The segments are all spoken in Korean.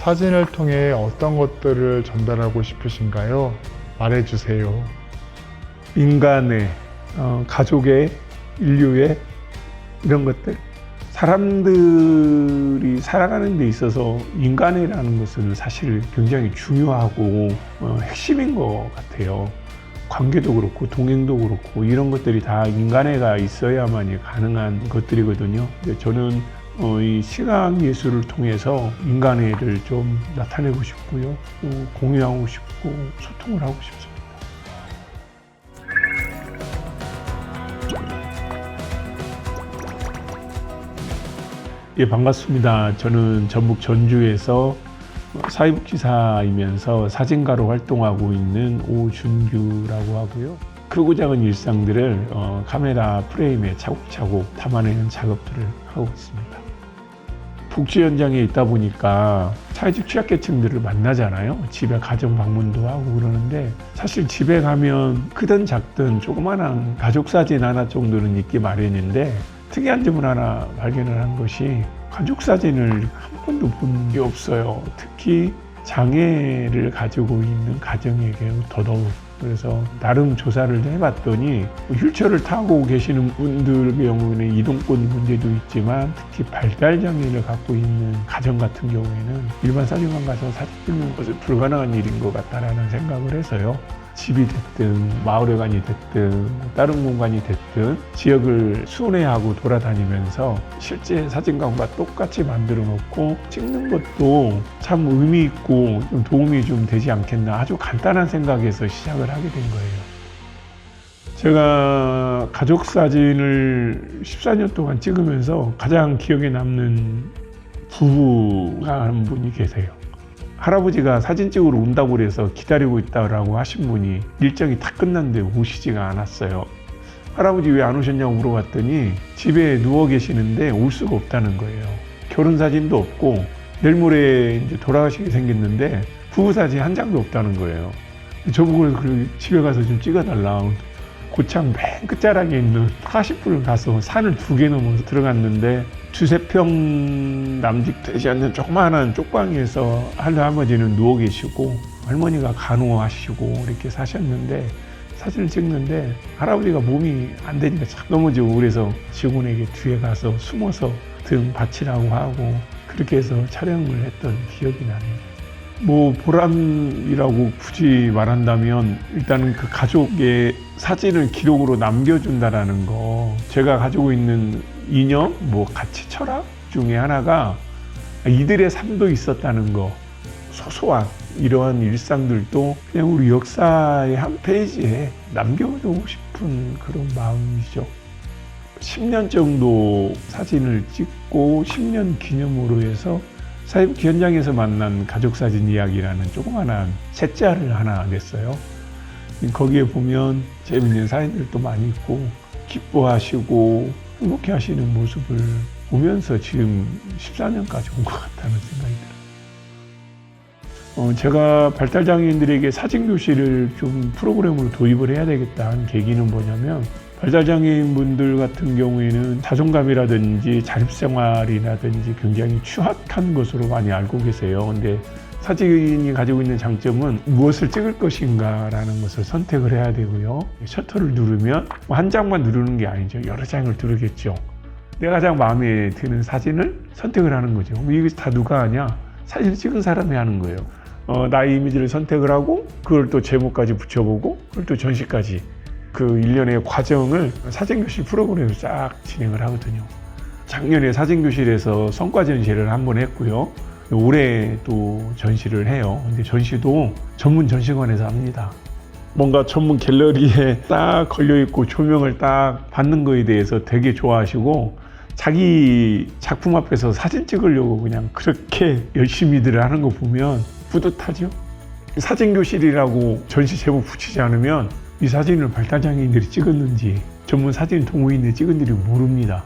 사진을 통해 어떤 것들을 전달하고 싶으신가요? 말해주세요. 인간의, 가족의, 인류의 이런 것들. 사람들이 살아가는 데 있어서 인간이라는 것은 사실 굉장히 중요하고 핵심인 것 같아요. 관계도 그렇고 동행도 그렇고 이런 것들이 다 인간애가 있어야만이 가능한 것들이거든요. 근데 저는 이 시각 예술을 통해서 인간애를 좀 나타내고 싶고요. 또 공유하고 싶고 소통을 하고 싶습니다. 예, 반갑습니다. 저는 전북 전주에서 사회복지사이면서 사진가로 활동하고 있는 오준규라고 하고요. 크고 작은 일상들을 카메라 프레임에 차곡차곡 담아내는 작업들을 하고 있습니다. 복지 현장에 있다 보니까 사회적 취약계층들을 만나잖아요. 집에 가정 방문도 하고 그러는데 사실 집에 가면 크든 작든 조그마한 가족 사진 하나 정도는 있기 마련인데 특이한 점을 하나 발견을 한 것이 가족 사진을 한 번도 본 게 없어요. 특히 장애를 가지고 있는 가정에게 더더욱. 그래서 나름 조사를 해봤더니 휠체어를 타고 계시는 분들의 경우에는 이동권 문제도 있지만 특히 발달장애를 갖고 있는 가정 같은 경우에는 일반 사진관 가서 사진 찍는 것은 불가능한 일인 것 같다라는 생각을 해서요. 집이 됐든 마을회관이 됐든 다른 공간이 됐든 지역을 순회하고 돌아다니면서 실제 사진관과 똑같이 만들어 놓고 찍는 것도 참 의미 있고 좀 도움이 좀 되지 않겠나 아주 간단한 생각에서 시작을 하게 된 거예요. 제가 가족 사진을 14년 동안 찍으면서 가장 기억에 남는 부부가 한 분이 계세요. 할아버지가 사진 찍으러 온다고 그래서 기다리고 있다고 하신 분이 일정이 다 끝났는데 오시지가 않았어요. 할아버지 왜 안 오셨냐고 물어봤더니 집에 누워 계시는데 올 수가 없다는 거예요. 결혼 사진도 없고 내일 모레 이제 돌아가시게 생겼는데 부부 사진 한 장도 없다는 거예요. 저보고 집에 가서 좀 찍어달라. 고창 맨 끝자락에 있는 40분을 가서 산을 2개 넘어서 들어갔는데 두세 평 남짓 되지 않는 조그마한 쪽방에서 할아버지는 누워 계시고 할머니가 간호하시고 이렇게 사셨는데 사진을 찍는데 할아버지가 몸이 안 되니까 참 넘어지고 그래서 직원에게 뒤에 가서 숨어서 등 받치라고 하고 그렇게 해서 촬영을 했던 기억이 나네요. 뭐 보람이라고 굳이 말한다면 일단은 그 가족의 사진을 기록으로 남겨준다라는 거 제가 가지고 있는 이념, 뭐 가치 철학 중에 하나가 이들의 삶도 있었다는 거 소소한 이러한 일상들도 그냥 우리 역사의 한 페이지에 남겨두고 싶은 그런 마음이죠. 10년 정도 사진을 찍고 10년 기념으로 해서 사회복지 현장에서 만난 가족사진 이야기라는 조그만한 책자를 하나 냈어요. 거기에 보면 재밌는 사연들도 많이 있고 기뻐하시고 행복해 하시는 모습을 보면서 지금 14년까지 온 것 같다는 생각이 들어요. 제가 발달장애인들에게 사진교실을 좀 프로그램으로 도입을 해야 되겠다 한 계기는 뭐냐면 발달장애인분들 같은 경우에는 자존감이라든지 자립생활이라든지 굉장히 취약한 것으로 많이 알고 계세요. 근데 사진이 가지고 있는 장점은 무엇을 찍을 것인가라는 것을 선택을 해야 되고요. 셔터를 누르면 한 장만 누르는 게 아니죠. 여러 장을 누르겠죠. 내가 가장 마음에 드는 사진을 선택을 하는 거죠. 이게 다 누가 하냐? 사진을 찍은 사람이 하는 거예요. 나의 이미지를 선택을 하고 그걸 또 제목까지 붙여보고 그걸 또 전시까지 그 일련의 과정을 사진교실 프로그램에서 쫙 진행을 하거든요. 작년에 사진교실에서 성과 전시를 한번 했고요. 올해 또 전시를 해요. 근데 전시도 전문 전시관에서 합니다. 뭔가 전문 갤러리에 딱 걸려있고 조명을 딱 받는 거에 대해서 되게 좋아하시고 자기 작품 앞에서 사진 찍으려고 그냥 그렇게 열심히들 하는 거 보면 뿌듯하죠. 사진교실이라고 전시 제목 붙이지 않으면 이 사진을 발달장애인들이 찍었는지 전문 사진 동호인들이 찍은지를 모릅니다.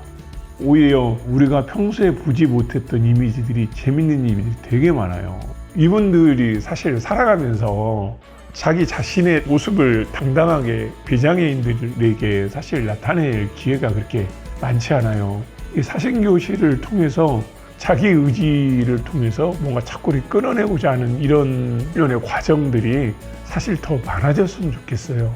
오히려 우리가 평소에 보지 못했던 이미지들이 재밌는 이미지들이 되게 많아요. 이분들이 사실 살아가면서 자기 자신의 모습을 당당하게 비장애인들에게 사실 나타낼 기회가 그렇게 많지 않아요. 이 사진교실을 통해서 자기 의지를 통해서 뭔가 자꾸를 끊어내고자 하는 이런 일련의 과정들이 사실 더 많아졌으면 좋겠어요.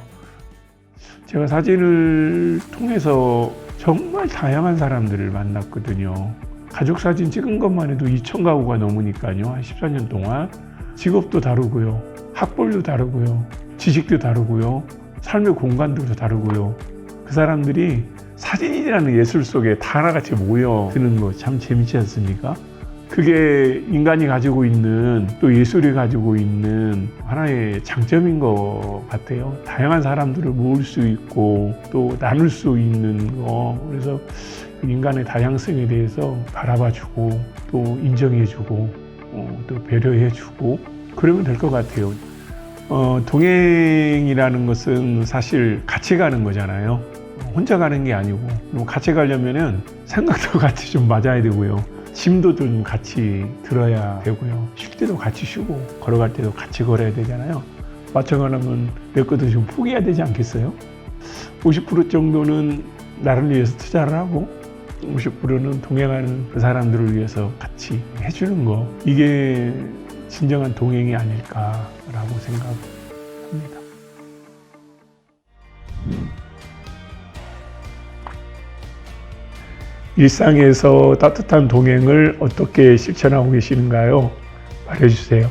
제가 사진을 통해서 정말 다양한 사람들을 만났거든요. 가족 사진 찍은 것만 해도 2,000가구가 넘으니까요. 한 14년 동안. 직업도 다르고요. 학벌도 다르고요. 지식도 다르고요. 삶의 공간도 다르고요. 그 사람들이 사진이라는 예술 속에 다 하나같이 모여드는 거 참 재밌지 않습니까? 그게 인간이 가지고 있는, 또 예술이 가지고 있는 하나의 장점인 것 같아요. 다양한 사람들을 모을 수 있고 또 나눌 수 있는 거. 그래서 인간의 다양성에 대해서 바라봐주고 또 인정해주고 또 배려해주고 그러면 될 것 같아요. 동행이라는 것은 사실 같이 가는 거잖아요. 혼자 가는 게 아니고, 같이 가려면은 생각도 같이 좀 맞아야 되고요. 짐도 좀 같이 들어야 되고요. 쉴 때도 같이 쉬고 걸어갈 때도 같이 걸어야 되잖아요. 맞춰가려면 내 것도 좀 포기해야 되지 않겠어요? 50% 정도는 나를 위해서 투자를 하고 50%는 동행하는 그 사람들을 위해서 같이 해주는 거, 이게 진정한 동행이 아닐까라고 생각합니다. 일상에서 따뜻한 동행을 어떻게 실천하고 계시는가요? 말해주세요.